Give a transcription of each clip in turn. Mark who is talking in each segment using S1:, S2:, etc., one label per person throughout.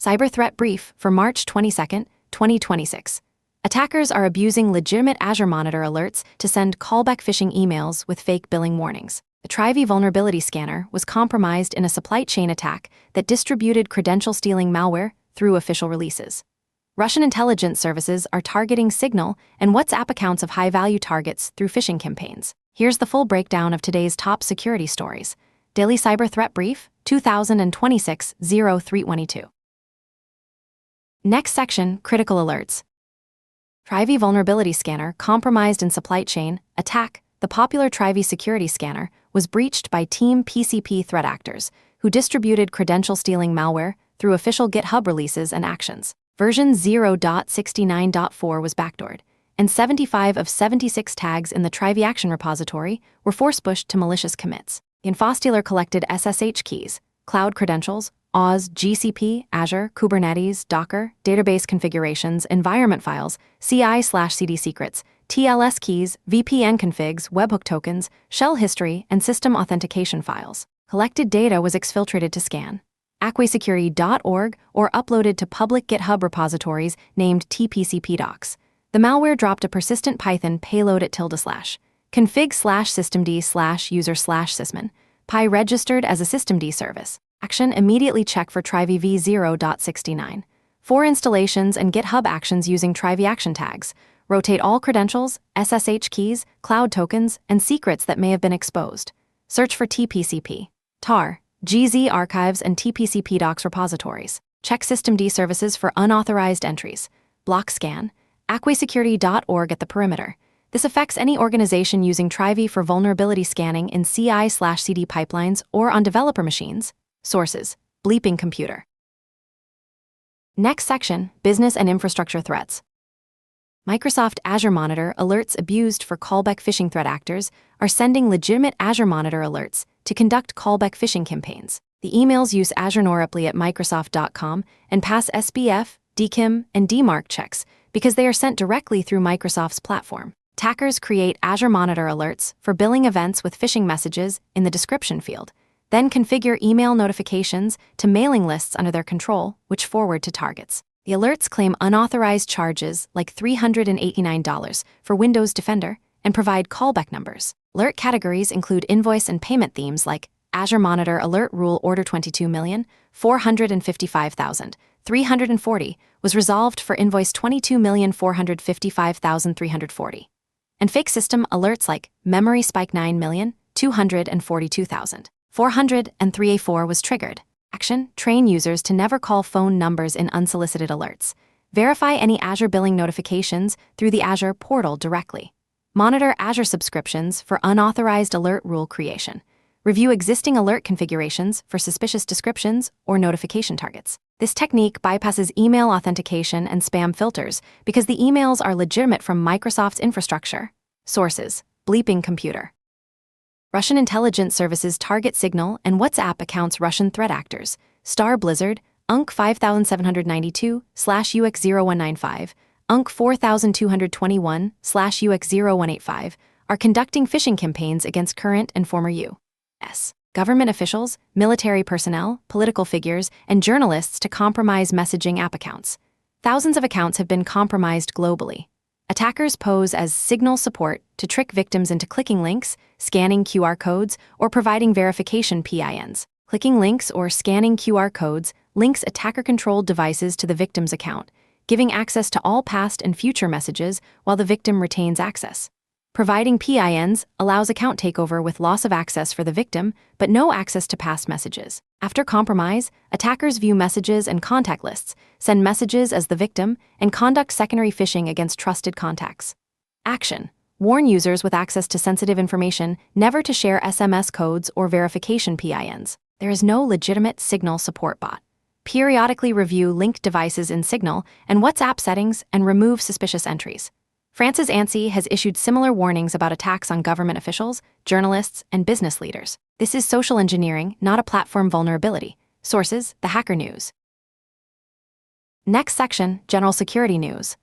S1: Cyber Threat Brief for March 22, 2026. Attackers are abusing legitimate Azure Monitor alerts to send callback phishing emails with fake billing warnings. The Trivy vulnerability scanner was compromised in a supply chain attack that distributed credential-stealing malware through official releases. Russian intelligence services are targeting Signal and WhatsApp accounts of high-value targets through phishing campaigns. Here's the full breakdown of today's top security stories. Daily Cyber Threat Brief, 2026-0322. Next section, Critical Alerts. Trivy vulnerability scanner compromised in supply chain attack. The popular Trivy security scanner was breached by Team PCP threat actors, who distributed credential-stealing malware through official GitHub releases and actions. Version 0.69.4 was backdoored, and 75 of 76 tags in the Trivy action repository were force-pushed to malicious commits. Infostealer collected SSH keys, cloud credentials, Oz, GCP, Azure, Kubernetes, Docker, database configurations, environment files, CI/CD secrets, TLS keys, VPN configs, webhook tokens, shell history, and system authentication files. Collected data was exfiltrated to scan. acquaysecurity.org or uploaded to public GitHub repositories named TPCP docs. The malware dropped a persistent Python payload at ~config/systemd/user/sysmin. Pi registered as a systemd service. Action: immediately check for Trivy v0.69. 4 installations and GitHub actions using Trivy action tags. Rotate all credentials, SSH keys, cloud tokens, and secrets that may have been exposed. Search for TPCP, tar, GZ archives, and TPCP docs repositories. Check systemd services for unauthorized entries. Block scan. acquaysecurity.org at the perimeter. This affects any organization using Trivy for vulnerability scanning in CI/CD pipelines or on developer machines. Sources: Bleeping Computer. Next section, Business and Infrastructure Threats. Microsoft Azure Monitor alerts abused for callback phishing threat actors are sending legitimate Azure Monitor alerts to conduct callback phishing campaigns. The emails use Azure Norepli at Microsoft.com and pass SPF, DKIM, and DMARC checks because they are sent directly through Microsoft's platform. Attackers create Azure Monitor alerts for billing events with phishing messages in the description field, then configure email notifications to mailing lists under their control, which forward to targets. The alerts claim unauthorized charges like $389 for Windows Defender and provide callback numbers. Alert categories include invoice and payment themes like Azure Monitor Alert Rule Order 22,455,340 was resolved for invoice 22,455,340. And fake system alerts like Memory Spike 9,242,400 was triggered. Action: train users to never call phone numbers in unsolicited alerts. Verify any Azure billing notifications through the Azure portal directly. Monitor Azure subscriptions for unauthorized alert rule creation. Review existing alert configurations for suspicious descriptions or notification targets. This technique bypasses email authentication and spam filters because the emails are legitimate from Microsoft's infrastructure. Sources: Bleeping Computer. Russian intelligence services target Signal and WhatsApp accounts Russian threat actors. Star Blizzard, UNC 5792/UX0195, UNC 4221/UX0185 are conducting phishing campaigns against current and former U.S. government officials, military personnel, political figures, and journalists to compromise messaging app accounts. Thousands of accounts have been compromised globally. Attackers pose as Signal support to trick victims into clicking links, scanning QR codes, or providing verification PINs. Clicking links or scanning QR codes links attacker-controlled devices to the victim's account, giving access to all past and future messages while the victim retains access. Providing PINs allows account takeover with loss of access for the victim, but no access to past messages. After compromise, attackers view messages and contact lists, send messages as the victim, and conduct secondary phishing against trusted contacts. Action: warn users with access to sensitive information never to share SMS codes or verification PINs. There is no legitimate Signal support bot. Periodically review linked devices in Signal and WhatsApp settings and remove suspicious entries. France's ANSI has issued similar warnings about attacks on government officials, journalists, and business leaders. This is social engineering, not a platform vulnerability. Sources: The Hacker News. Next section, General Security News.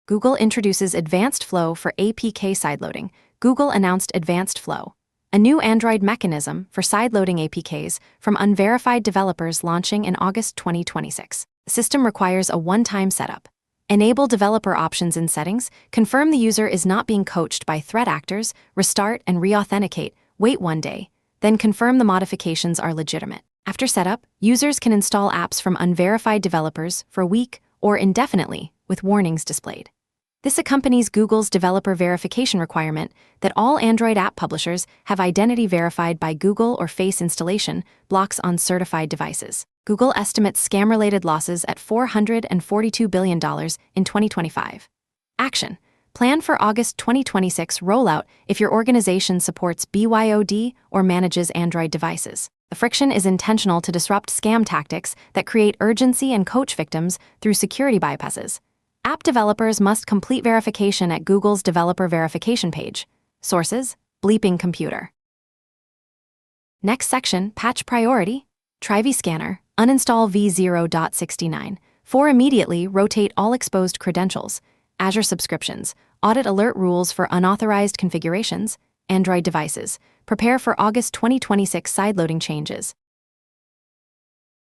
S1: Google introduces Advanced Flow for APK sideloading. Google announced Advanced Flow, A new Android mechanism for sideloading APKs from unverified developers launching in August 2026. The system requires a one-time setup. Enable developer options in settings, confirm the user is not being coached by threat actors, restart and re-authenticate, wait 1 day, then confirm the modifications are legitimate. After setup, users can install apps from unverified developers for a week or indefinitely with warnings displayed. This accompanies Google's developer verification requirement that all Android app publishers have identity verified by Google or Face installation blocks on certified devices. Google estimates scam-related losses at $442 billion in 2025. Action. Plan for August 2026 rollout if your organization supports BYOD or manages Android devices. The friction is intentional to disrupt scam tactics that create urgency and coach victims through security bypasses. App developers must complete verification at Google's developer verification page. Sources: Bleeping Computer. Next section, Patch Priority. Try vScanner, uninstall v0.69. 4. Immediately rotate all exposed credentials. Azure subscriptions. Audit alert rules for unauthorized configurations. Android devices. Prepare for August 2026 sideloading changes.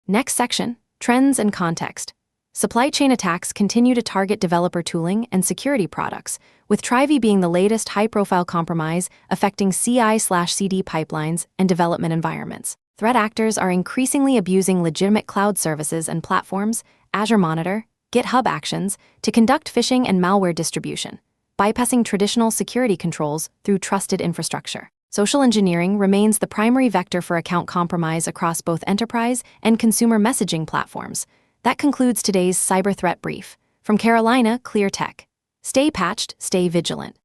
S1: Next section, Trends and Context. Supply chain attacks continue to target developer tooling and security products, with Trivy being the latest high-profile compromise affecting CI/CD pipelines and development environments. Threat actors are increasingly abusing legitimate cloud services and platforms, Azure Monitor, GitHub Actions, to conduct phishing and malware distribution, bypassing traditional security controls through trusted infrastructure. Social engineering remains the primary vector for account compromise across both enterprise and consumer messaging platforms. That concludes today's Cyber Threat Brief. From Carolina Clear Tech. Stay patched, stay vigilant.